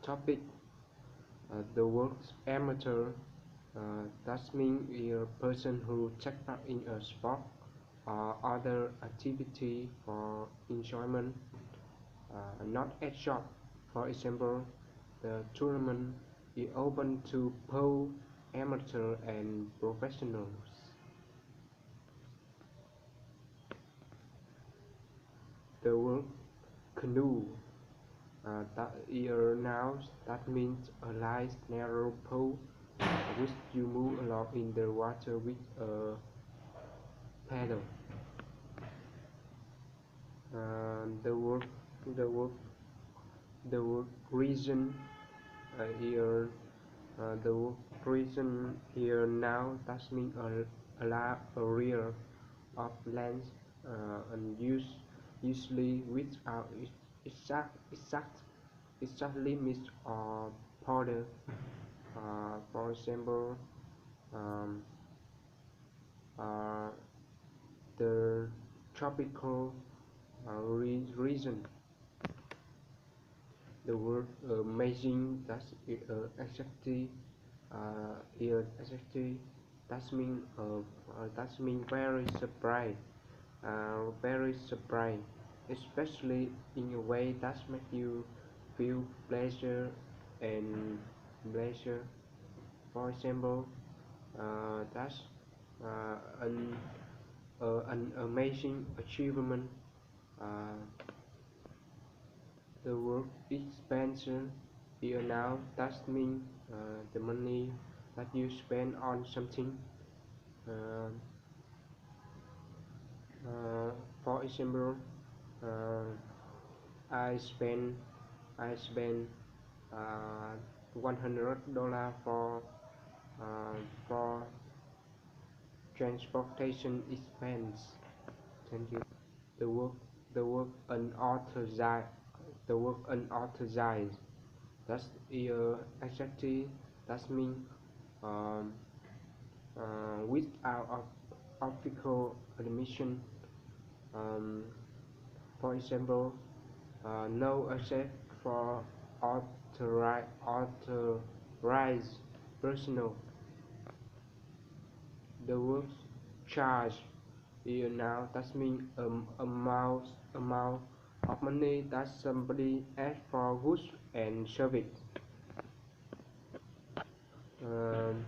Topic: the word amateur. That means a person who takes part in a sport or other activity for enjoyment, not a job. For example, the tournament is open to both amateur and professionals. The word canoe. That is a noun that means a light narrow pole which you move along in the water with a paddle. The word the word the word reason here the word reason here now that means a rear of land and usually without exact limits or border. For example, um, uh, the tropical region. The word amazing exactly that mean very surprised, especially in a way that make you feel and pleasure. For example, that's an an amazing achievement. Uh, the word expenditure here now that means the money that you spend on something. Uh, for example, uh, I spend I spend uh, $100 uh, for transportation expense. Thank you. The work the work unauthorized the work unauthorized. That's exactly that means um, without official admission. Um, for example, no access for authorized personnel. The word charge here now that means amount of money that somebody asks for goods and service. Um,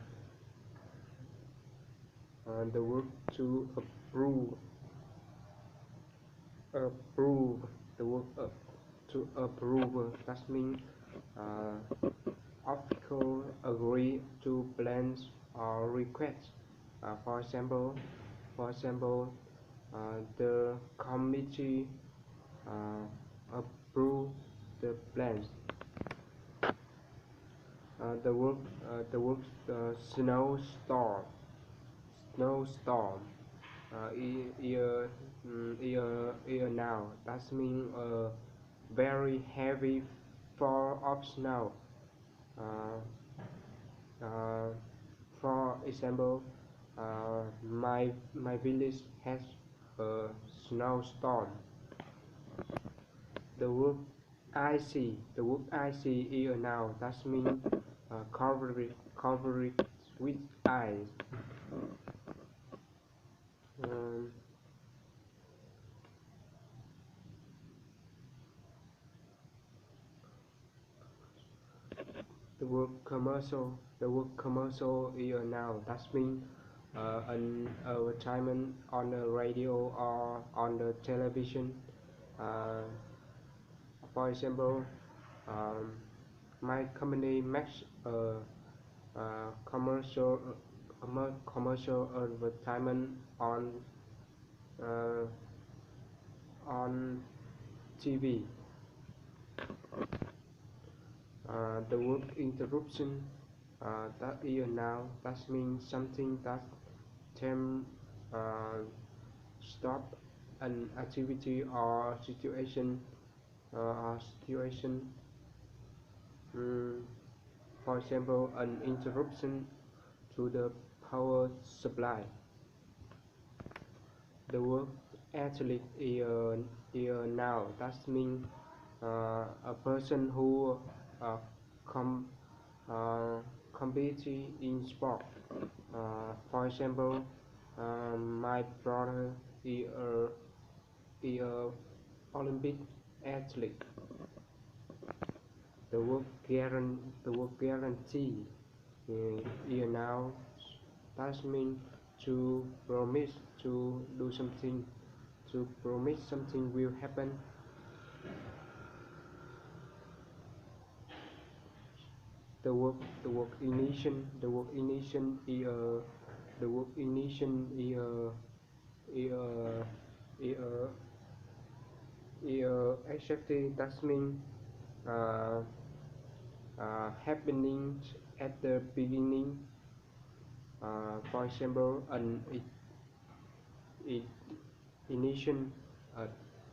the word to approve approve the word to approve that means official agree to plans or requests. For example, the committee approve the plans. The word snowstorm. Snowstorm. Here now. That means a very heavy fall of snow. Uh, uh, for example, my village has a snowstorm. The word icy here now. That means covered with ice. Um, the word commercial here now. That means an advertisement on the radio or on the television. Uh, for example, um, my company makes commercial commercial advertisement uh, on TV. The word interruption that is now that means something that tem stop an activity or situation. Mm, for example, an interruption to the power supply. The word athlete is now that means a person who uh, com, compete in sport. For example, my brother is a Olympic athlete. The work guarantee is now that means to promise to do something, to promise something will happen. The work initiation is the work initiation is a is a exactly that means uh, happening at the beginning. For example, it initial uh,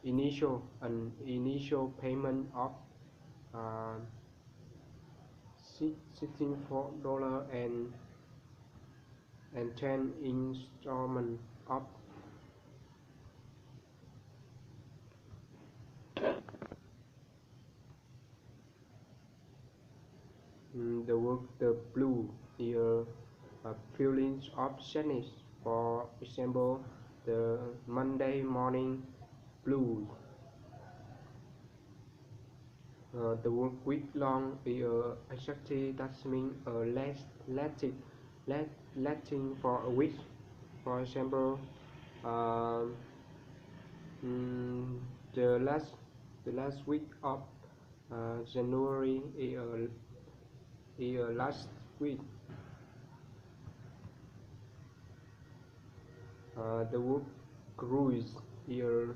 initial payment of uh, $64 and 10 installment of the blue is a feelings of sadness. For example, the Monday morning blues. The work week long is exactly that means lasting for a week. For example, uh, mm, the last week of January is last week. The word cruise here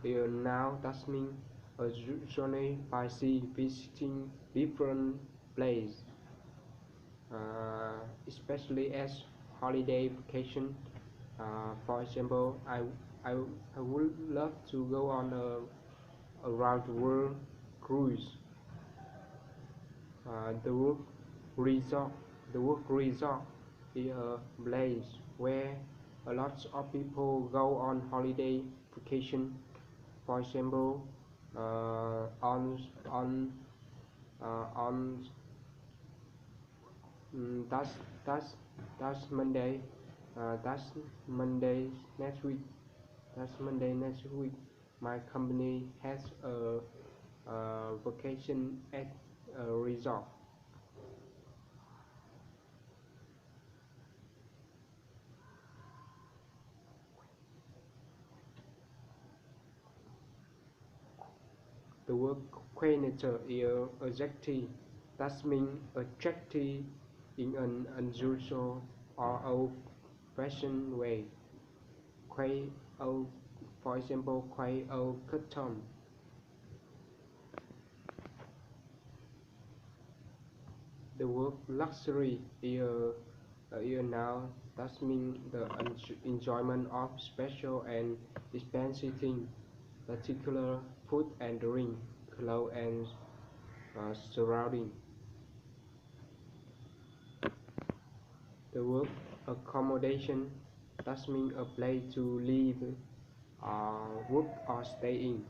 now that means a journey by sea visiting different places, especially as holiday vacation. For example, I would love to go on a around the world cruise. The word resort the word resort is a place where a lot of people go on holiday vacation. For example, on mm, that's Monday. That's Monday next week. That's Monday next week. My company has a vacation at a resort. The word quieter is adjective that means attractive in an unusual or old-fashioned way. Quite old, for example, quite old custom. The word luxury is a noun that means the enjoyment of special and expensive things, particular food and drink, clothes and surrounding. The word accommodation that means a place to live, work or stay in.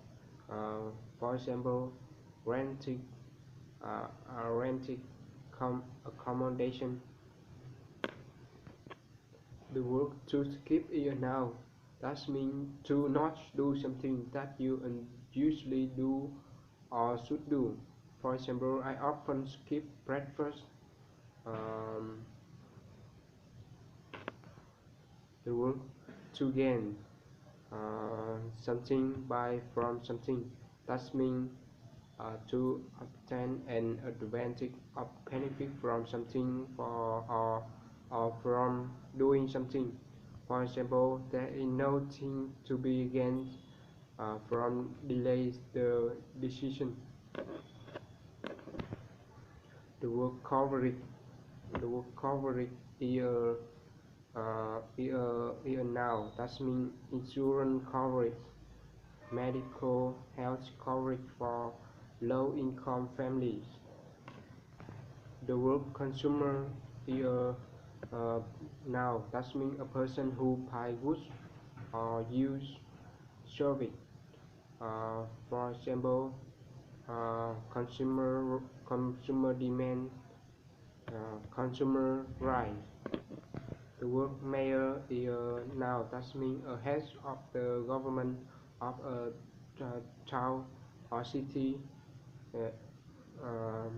For example, renting, renting accommodation. The word to skip is a noun. That means to not do something that you usually do or should do. For example, I often skip breakfast. Um, the word to gain, something by from something. That means to obtain an advantage of benefit from something or from doing something. For example, there is nothing to be gained from delays the decision. The word coverage is a noun that means insurance coverage, medical health coverage for low-income families. The word consumer is a noun that means a person who buy goods or use service. For example, consumer demand, consumer rights. The word mayor is now that means a head of the government of a town or city. Uh,